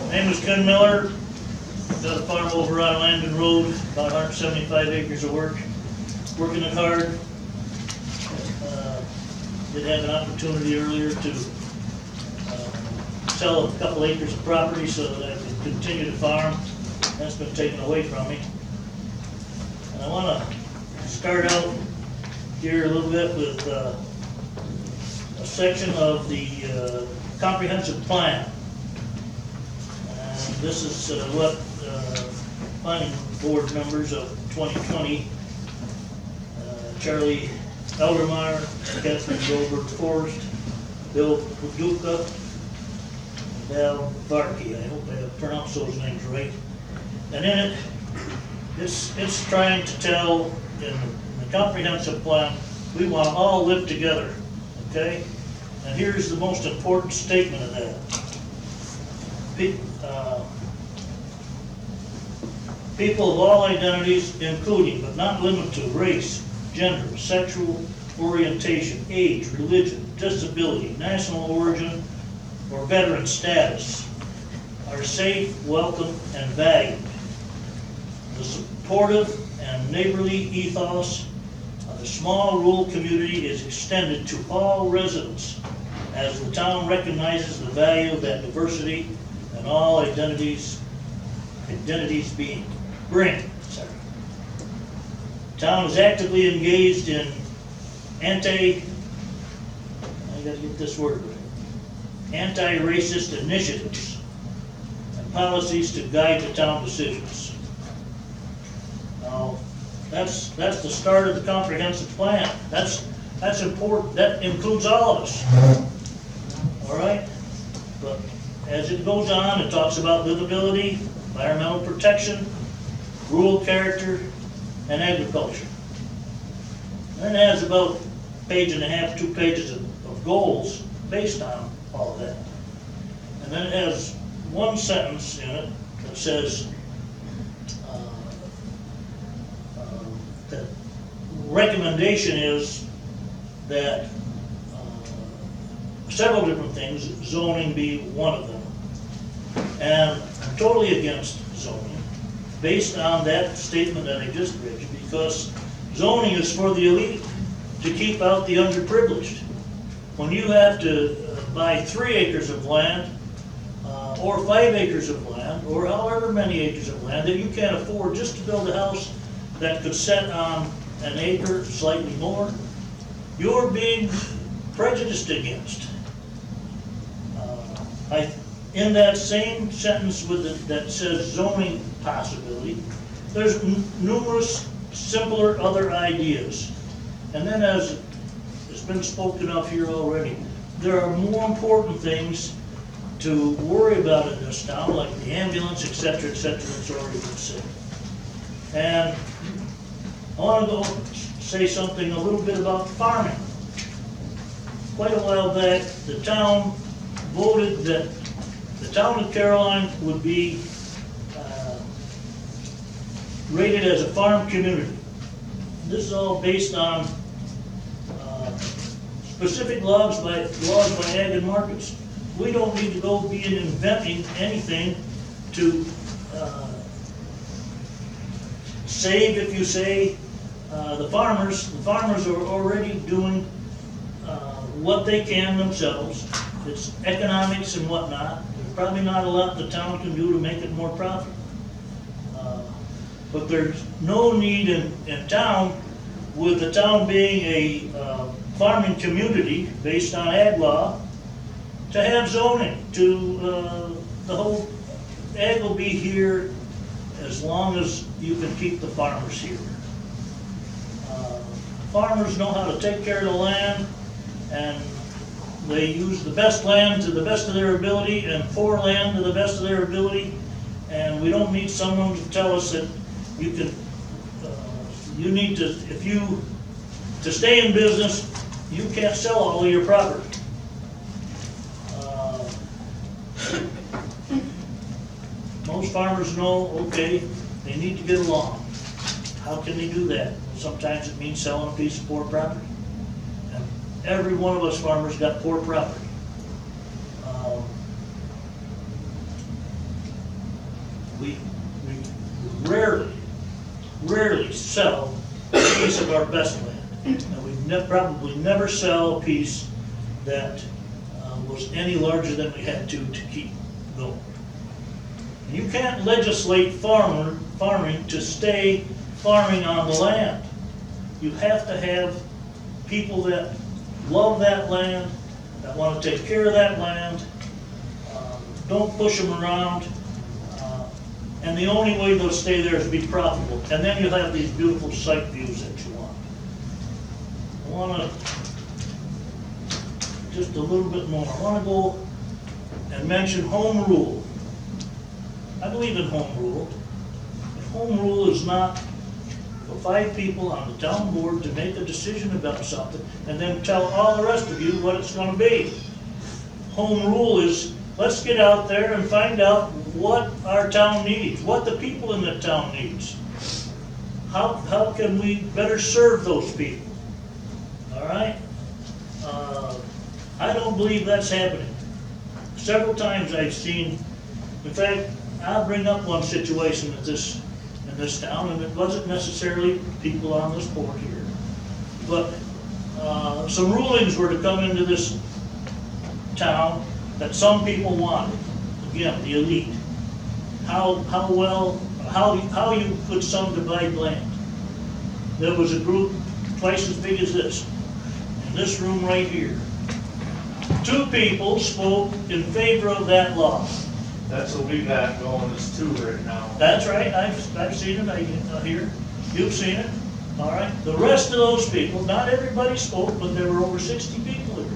Name is Ken Miller. Got a farm over on Landon Road, about 175 acres of work. Working it hard. Did have an opportunity earlier to sell a couple acres of property so that I could continue to farm. That's been taken away from me. And I want to start out here a little bit with a section of the comprehensive plan. And this is what planning board members of 2020, Charlie Eldermeyer, Catherine Goldberg Forrest, Bill Paducah, and Val Varkey. I hope I pronounced those names right. And in it, it's trying to tell in the comprehensive plan, we want to all live together, okay? And here's the most important statement of that. People of all identities, including but not limited to race, gender, sexual orientation, age, religion, disability, national origin, or veteran status, are safe, welcome, and valued. The supportive and neighborly ethos of the small rural community is extended to all residents as the town recognizes the value of that diversity and all identities bring. Town is actively engaged in anti-racist initiatives and policies to guide the town decisions. Now, that's the start of the comprehensive plan. That's important. That includes all of us. All right? But as it goes on, it talks about livability, environmental protection, rural character, and agriculture. And it has about a page and a half, 2 pages of goals based on all of that. And then it has one sentence in it that says that recommendation is that several different things, zoning be one of them. And I'm totally against zoning, based on that statement that I just read you, because zoning is for the elite to keep out the underprivileged. When you have to buy 3 acres of land, or 5 acres of land, or however many acres of land that you can't afford just to build a house that could set on an acre, slightly more, you're being prejudiced against. In that same sentence that says zoning possibility, there's numerous simpler other ideas. And then, as it's been spoken of here already, there are more important things to worry about in this town, like the ambulance, etc., that's already been said. And I want to go say something a little bit about farming. Quite a while back, the town voted that the town of Caroline would be rated as a farm community. This is all based on specific laws by ag and markets. We don't need to go be inventing anything to save, if you say, the farmers. The farmers are already doing what they can themselves. It's economics and whatnot. There's probably not a lot the town can do to make it more profitable. But there's no need in town, with the town being a farming community based on ag law, to have zoning. The whole ag will be here as long as you can keep the farmers here. Farmers know how to take care of the land, and they use the best land to the best of their ability and poor land to the best of their ability. And we don't need someone to tell us that you can, you need to, to stay in business, you can't sell all of your property. Most farmers know, okay, they need to get along. How can they do that? Sometimes it means selling a piece of poor property. And every one of us farmers got poor property. we rarely sell a piece of our best land. And we probably never sell a piece that was any larger than we had to keep going. And you can't legislate farming to stay farming on the land. You have to have people that love that land, that want to take care of that land, don't push them around, and the only way they'll stay there is be profitable. And then you'll have these beautiful sight views that you want. I want to, just a little bit more, I want to go and mention home rule. I believe in home rule. If home rule is not for 5 people on the town board to make a decision about something and then tell all the rest of you what it's going to be. Home rule is, let's get out there and find out what our town needs, what the people in the town needs. How can we better serve those people? All right? I don't believe that's happening. Several times I've seen, in fact, I'll bring up one situation in this town, and it wasn't necessarily people on this board here, but some rulings were to come into this town that some people wanted. Again, the elite. How you could subdivide land. There was a group twice as big as this, in this room right here. 2 people spoke in favor of that law. That's what we got going as 2 right now. That's right, I've seen it, I hear. You've seen it, all right? The rest of those people, not everybody spoke, but there were over 60 people here.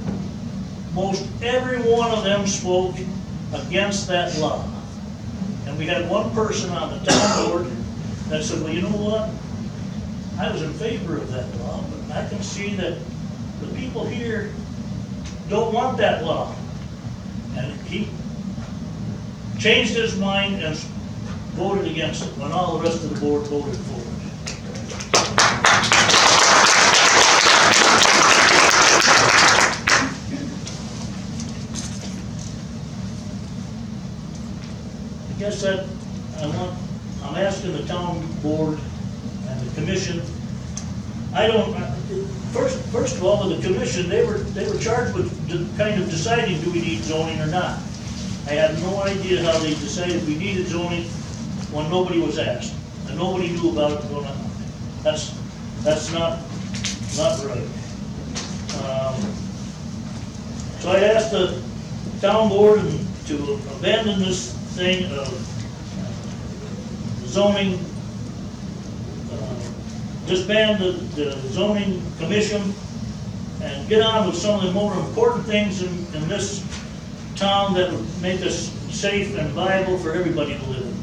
Most every one of them spoke against that law. And we had one person on the town board that said, well, you know what? I was in favor of that law, but I can see that the people here don't want that law. And he changed his mind and voted against it when all the rest of the board voted for it. I guess that I'm asking the town board and the commission. First of all, with the commission, they were charged with kind of deciding, do we need zoning or not? I have no idea how they decided we needed zoning when nobody was asked and nobody knew about it going on. That's not right. So I asked the town board to abandon this thing of zoning, disband the zoning commission and get on with some of the more important things in this town that would make us safe and viable for everybody to live in.